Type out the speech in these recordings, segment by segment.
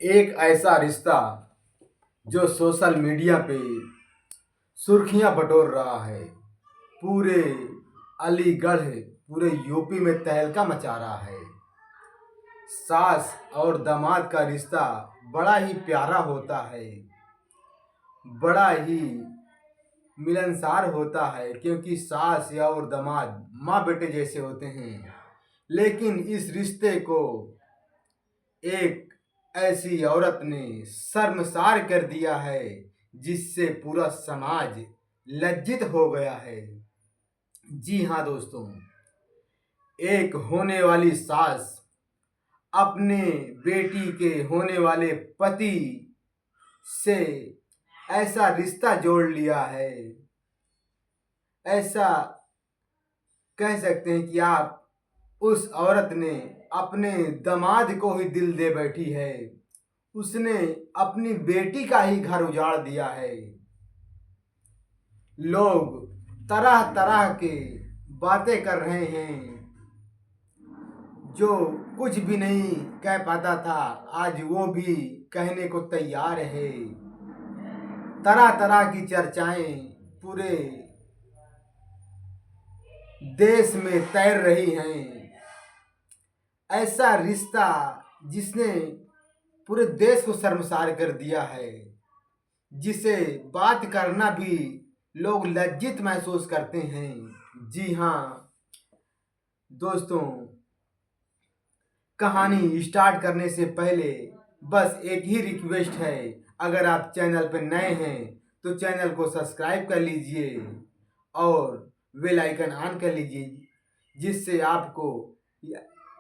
एक ऐसा रिश्ता जो सोशल मीडिया पे सुर्खियां बटोर रहा है। पूरे अलीगढ़, पूरे यूपी में तहलका मचा रहा है। सास और दामाद का रिश्ता बड़ा ही प्यारा होता है, बड़ा ही मिलनसार होता है, क्योंकि सास या और दामाद माँ बेटे जैसे होते हैं। लेकिन इस रिश्ते को एक ऐसी औरत ने शर्मसार कर दिया है, जिससे पूरा समाज लज्जित हो गया है। जी हाँ दोस्तों, एक होने वाली सास अपने बेटी के होने वाले पति से ऐसा रिश्ता जोड़ लिया है। ऐसा कह सकते हैं कि आप उस औरत ने अपने दामाद को ही दिल दे बैठी है। उसने अपनी बेटी का ही घर उजाड़ दिया है। लोग तरह तरह के बातें कर रहे हैं। जो कुछ भी नहीं कह पाता था, आज वो भी कहने को तैयार है। तरह तरह की चर्चाएं पूरे देश में तैर रही हैं। ऐसा रिश्ता जिसने पूरे देश को शर्मसार कर दिया है, जिसे बात करना भी लोग लज्जित महसूस करते हैं। जी हाँ दोस्तों, कहानी स्टार्ट करने से पहले बस एक ही रिक्वेस्ट है। अगर आप चैनल पर नए हैं तो चैनल को सब्सक्राइब कर लीजिए और बेल आइकन ऑन कर लीजिए, जिससे आपको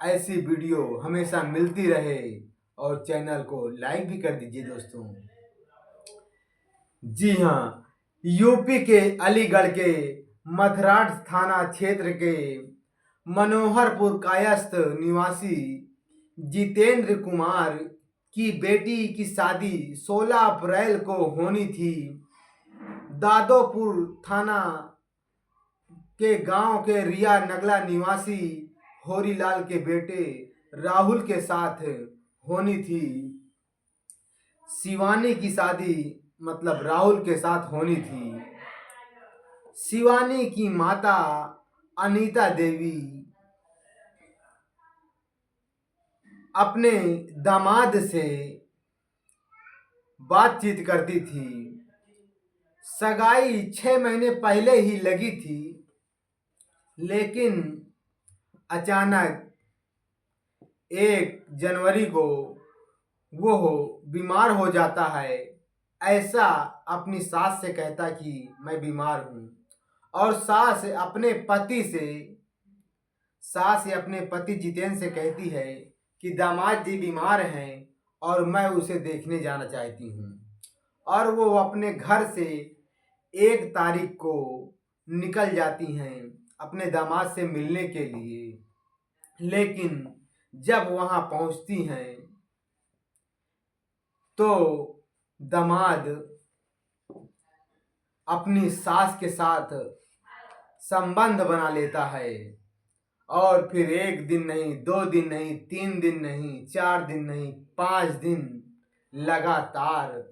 ऐसी वीडियो हमेशा मिलती रहे। और चैनल को लाइक भी कर दीजिए दोस्तों। जी हाँ, यूपी के अलीगढ़ के मथराट थाना क्षेत्र के मनोहरपुर कायस्थ निवासी जितेंद्र कुमार की बेटी की शादी 16 अप्रैल को होनी थी। दादोपुर थाना के गांव के रिया नगला निवासी होरीलाल के बेटे राहुल के साथ होनी थी। शिवानी की शादी मतलब राहुल के साथ होनी थी। शिवानी की माता अनीता देवी अपने दामाद से बातचीत करती थी। सगाई 6 महीने पहले ही लगी थी, लेकिन अचानक 1 जनवरी को वो बीमार हो जाता है। ऐसा अपनी सास से कहता कि मैं बीमार हूँ। और सास अपने पति जितेंद्र से कहती है कि दामाद जी बीमार हैं और मैं उसे देखने जाना चाहती हूँ। और वो अपने घर से 1 तारीख को निकल जाती हैं अपने दामाद से मिलने के लिए। लेकिन जब वहाँ पहुँचती हैं तो दामाद अपनी सास के साथ संबंध बना लेता है। और फिर 1 दिन नहीं, 2 दिन नहीं, 3 दिन नहीं, 4 दिन नहीं, 5 दिन लगातार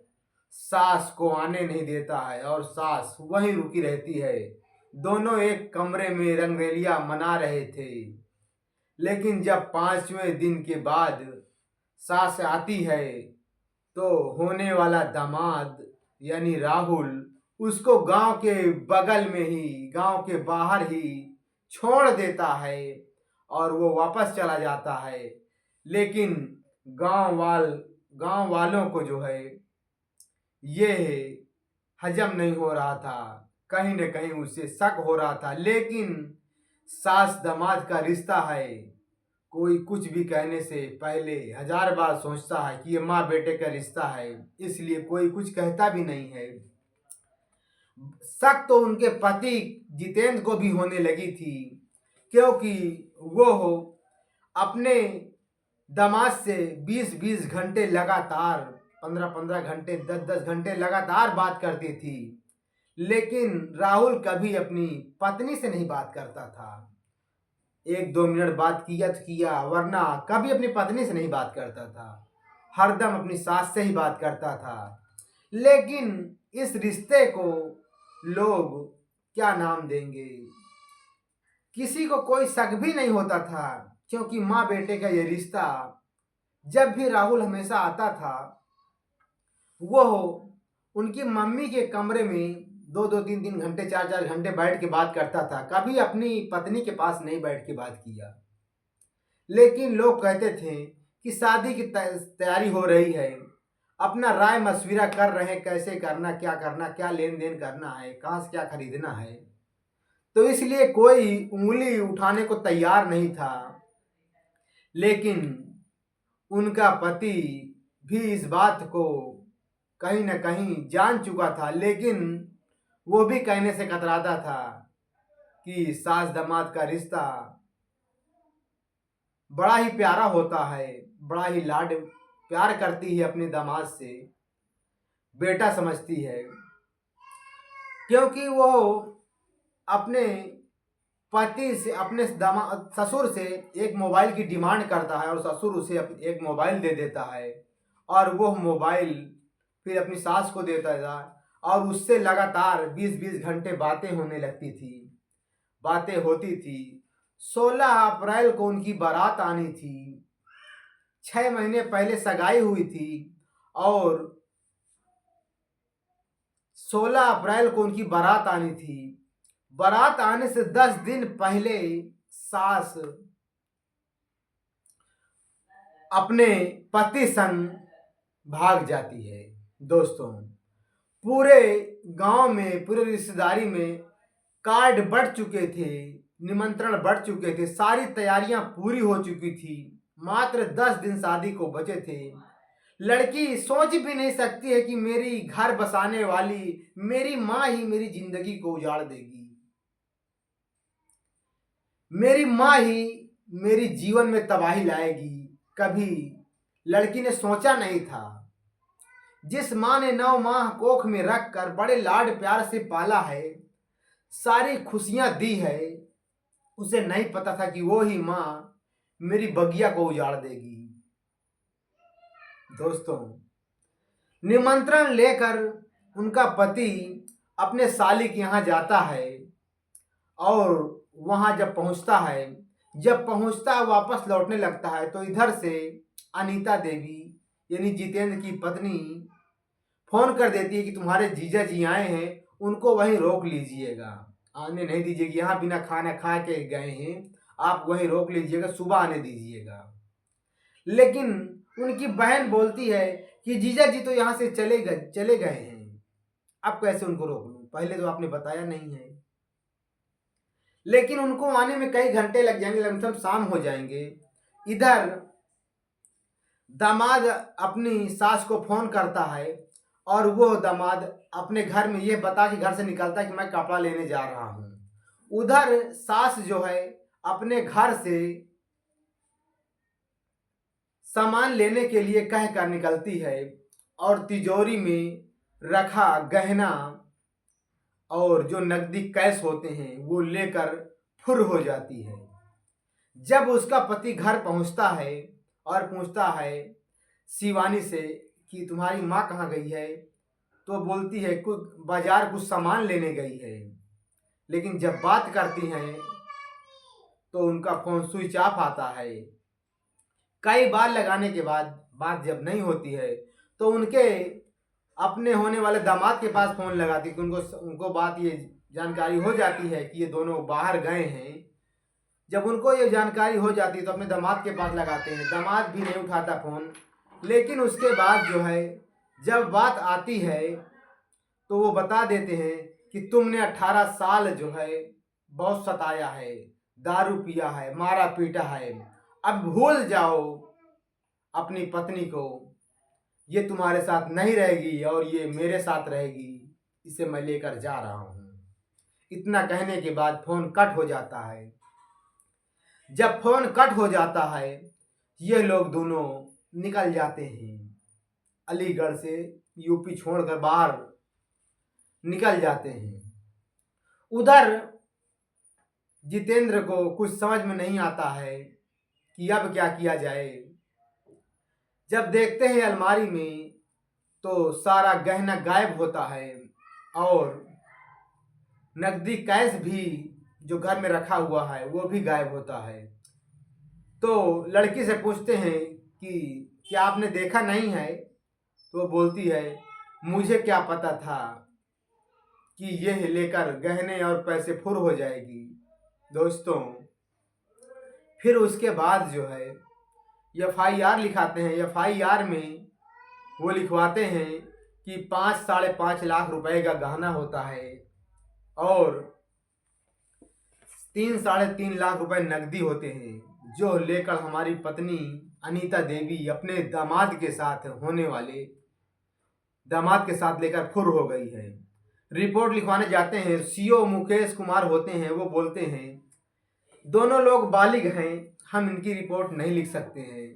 सास को आने नहीं देता है और सास वहीं रुकी रहती है। दोनों एक कमरे में रंगरेलिया मना रहे थे। लेकिन जब 5वें दिन के बाद सास आती है तो होने वाला दामाद यानी राहुल उसको गांव के बाहर ही छोड़ देता है और वो वापस चला जाता है। लेकिन गांव वालों को जो है ये हजम नहीं हो रहा था। कहीं न कहीं उसे शक हो रहा था। लेकिन सास दामाद का रिश्ता है, कोई कुछ भी कहने से पहले 1000 बार सोचता है कि ये माँ बेटे का रिश्ता है, इसलिए कोई कुछ कहता भी नहीं है। शक तो उनके पति जितेंद्र को भी होने लगी थी, क्योंकि वो अपने दामाद से 20-20 घंटे लगातार, 15-15 घंटे, 10-10 घंटे लगातार बात करती थी। लेकिन राहुल कभी अपनी पत्नी से नहीं बात करता था। 1-2 मिनट बात किया तो किया, वरना कभी अपनी पत्नी से नहीं बात करता था। हरदम अपनी सास से ही बात करता था। लेकिन इस रिश्ते को लोग क्या नाम देंगे, किसी को कोई शक भी नहीं होता था, क्योंकि माँ बेटे का ये रिश्ता जब भी राहुल हमेशा आता था वो उनकी मम्मी के कमरे में दो दो तीन तीन घंटे चार चार घंटे बैठ के बात करता था, कभी अपनी पत्नी के पास नहीं बैठ के बात किया। लेकिन लोग कहते थे कि शादी की तैयारी हो रही है, अपना राय मशविरा कर रहे हैं, कैसे करना, क्या लेन देन करना है, कहाँ से क्या खरीदना है। तो इसलिए कोई उंगली उठाने को तैयार नहीं था। लेकिन उनका पति भी इस बात को कहीं न कहीं जान चुका था, लेकिन वो भी कहने से कतराता था कि सास दामाद का रिश्ता बड़ा ही प्यारा होता है, बड़ा ही लाड प्यार करती है अपने दामाद से, बेटा समझती है। क्योंकि वो अपने पति से, अपने ससुर से एक मोबाइल की डिमांड करता है और ससुर उसे एक मोबाइल दे देता है, और वो मोबाइल फिर अपनी सास को देता था, और उससे लगातार 20-20 घंटे बातें होने लगती थी, बातें होती थी। 16 अप्रैल को उनकी बारात आनी थी, 6 महीने पहले सगाई हुई थी, और 16 अप्रैल को उनकी बारात आनी थी। बारात आने से 10 दिन पहले सास अपने पति संग भाग जाती है। दोस्तों, पूरे गांव में, पूरे रिश्तेदारी में कार्ड बढ़ चुके थे, निमंत्रण बढ़ चुके थे, सारी तैयारियां पूरी हो चुकी थी, मात्र 10 दिन शादी को बचे थे। लड़की सोच भी नहीं सकती है कि मेरी घर बसाने वाली मेरी माँ ही मेरी जिंदगी को उजाड़ देगी, मेरी माँ ही मेरी जीवन में तबाही लाएगी। कभी लड़की ने सोचा नहीं था, जिस माँ ने 9 माह कोख में रखकर बड़े लाड प्यार से पाला है, सारी खुशियां दी है, उसे नहीं पता था कि वो ही माँ मेरी बगिया को उजाड़ देगी। दोस्तों, निमंत्रण लेकर उनका पति अपने साली के यहाँ जाता है, और वहाँ जब पहुँचता वापस लौटने लगता है, तो इधर से अनीता देवी यानी जितेंद्र की पत्नी फोन कर देती है कि तुम्हारे जीजा जी आए हैं, उनको वहीं रोक लीजिएगा, आने नहीं दीजिएगा, यहाँ बिना खाना खा के गए हैं, आप वहीं रोक लीजिएगा, सुबह आने दीजिएगा। लेकिन उनकी बहन बोलती है कि जीजा जी तो यहाँ से चले गए हैं, अब कैसे उनको रोक लूं, पहले तो आपने बताया नहीं है। लेकिन उनको आने में कई घंटे लग जाएंगे, लगभग शाम हो जाएंगे। इधर दामाद अपनी सास को फोन करता है, और वो दामाद अपने घर में ये बता के घर से निकलता है कि मैं कपड़ा लेने जा रहा हूँ। उधर सास जो है अपने घर से सामान लेने के लिए कह कर निकलती है, और तिजोरी में रखा गहना और जो नकदी कैश होते हैं वो लेकर फुर हो जाती है। जब उसका पति घर पहुंचता है और पूछता है शिवानी से कि तुम्हारी माँ कहाँ गई है, तो बोलती है कुछ बाजार कुछ सामान लेने गई है। लेकिन जब बात करती हैं तो उनका फोन स्विच ऑफ आता है। कई बार लगाने के बाद बात जब नहीं होती है, तो उनके अपने होने वाले दामाद के पास फोन लगाती है, उनको बात ये जानकारी हो जाती है कि ये दोनों बाहर गए हैं। जब उनको ये जानकारी हो जाती है तो अपने दामाद के पास लगाते हैं, दामाद भी नहीं उठाता फोन। लेकिन उसके बाद जो है जब बात आती है तो वो बता देते हैं कि तुमने 18 साल जो है बहुत सताया है, दारू पिया है, मारा पीटा है, अब भूल जाओ अपनी पत्नी को, ये तुम्हारे साथ नहीं रहेगी और ये मेरे साथ रहेगी, इसे मैं लेकर जा रहा हूँ। इतना कहने के बाद फोन कट हो जाता है। जब फोन कट हो जाता है, ये लोग दोनों निकल जाते हैं, अलीगढ़ से यूपी छोड़कर बाहर निकल जाते हैं। उधर जितेंद्र को कुछ समझ में नहीं आता है कि अब क्या किया जाए। जब देखते हैं अलमारी में तो सारा गहना गायब होता है और नकदी कैश भी जो घर में रखा हुआ है वो भी गायब होता है। तो लड़की से पूछते हैं कि क्या आपने देखा नहीं है? तो वो बोलती है, मुझे क्या पता था कि यह लेकर गहने और पैसे फुर हो जाएगी। दोस्तों, फिर उसके बाद जो है FIR लिखाते हैं। FIR में वो लिखवाते हैं कि 5-5.5 लाख रुपए का गहना होता है और 3-3.5 लाख रुपए नकदी होते हैं, जो लेकर हमारी पत्नी अनीता देवी अपने दामाद के साथ लेकर फुर हो गई है। रिपोर्ट लिखवाने जाते हैं। CO मुकेश कुमार होते हैं, वो बोलते हैं, दोनों लोग बालिग हैं, हम इनकी रिपोर्ट नहीं लिख सकते हैं।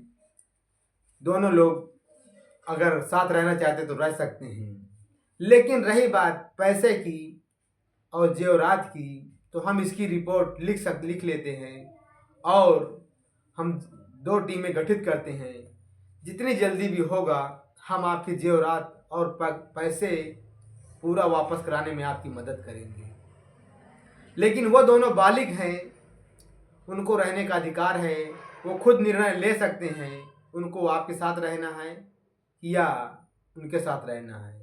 दोनों लोग अगर साथ रहना चाहते तो रह सकते हैं, लेकिन रही बात पैसे की और जेवरात की, तो हम इसकी रिपोर्ट लिख लेते हैं और हम 2 टीमें गठित करते हैं। जितनी जल्दी भी होगा हम आपके जेवरात और पैसे पूरा वापस कराने में आपकी मदद करेंगे। लेकिन वो दोनों बालिग हैं, उनको रहने का अधिकार है, वो खुद निर्णय ले सकते हैं उनको आपके साथ रहना है या उनके साथ रहना है।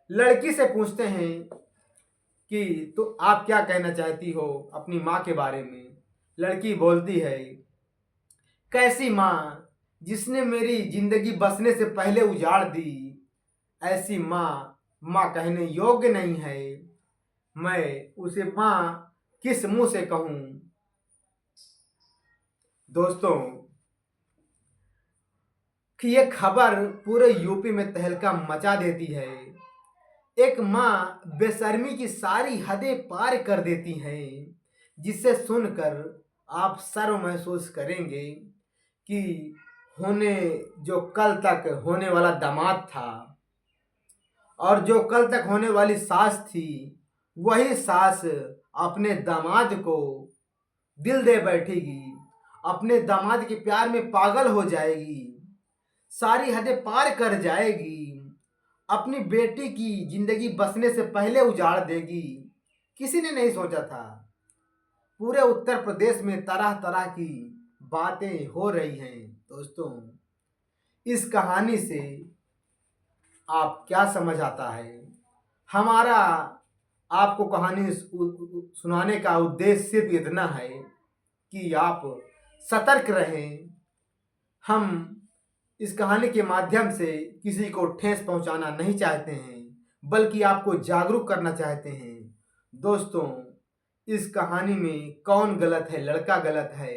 लड़की से पूछते हैं कि तो आप क्या कहना चाहती हो अपनी माँ के बारे में? लड़की बोलती है, कैसी माँ जिसने मेरी जिंदगी बसने से पहले उजाड़ दी, ऐसी माँ कहने योग्य नहीं है। मैं उसे माँ किस मुंह से कहूँ? दोस्तों, कि ये खबर पूरे यूपी में तहलका मचा देती है। एक माँ बेशर्मी की सारी हदें पार कर देती हैं, जिसे सुनकर आप शर्म महसूस करेंगे कि जो कल तक होने वाला दामाद था और जो कल तक होने वाली सास थी, वही सास अपने दामाद को दिल दे बैठेगी, अपने दामाद के प्यार में पागल हो जाएगी, सारी हदें पार कर जाएगी, अपनी बेटी की जिंदगी बसने से पहले उजाड़ देगी। किसी ने नहीं सोचा था। पूरे उत्तर प्रदेश में तरह तरह की बातें हो रही हैं। दोस्तों, इस कहानी से आप क्या समझ आता है? हमारा आपको कहानी सुनाने का उद्देश्य सिर्फ इतना है कि आप सतर्क रहें। हम इस कहानी के माध्यम से किसी को ठेस पहुंचाना नहीं चाहते हैं, बल्कि आपको जागरूक करना चाहते हैं। दोस्तों, इस कहानी में कौन गलत है? लड़का गलत है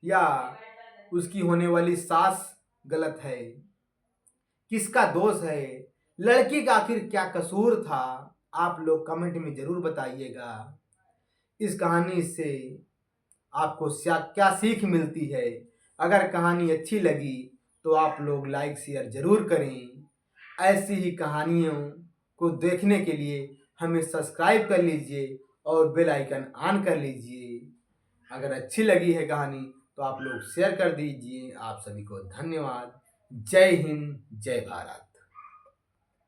या उसकी होने वाली सास गलत है? किसका दोष है? लड़की का आखिर क्या कसूर था? आप लोग कमेंट में जरूर बताइएगा। इस कहानी से आपको क्या सीख मिलती है? अगर कहानी अच्छी लगी तो आप लोग लाइक शेयर जरूर करें। ऐसी ही कहानियों को देखने के लिए हमें सब्सक्राइब कर लीजिए और बेल आइकन ऑन कर लीजिए। अगर अच्छी लगी है कहानी तो आप लोग शेयर कर दीजिए। आप सभी को धन्यवाद। जय हिंद, जय भारत।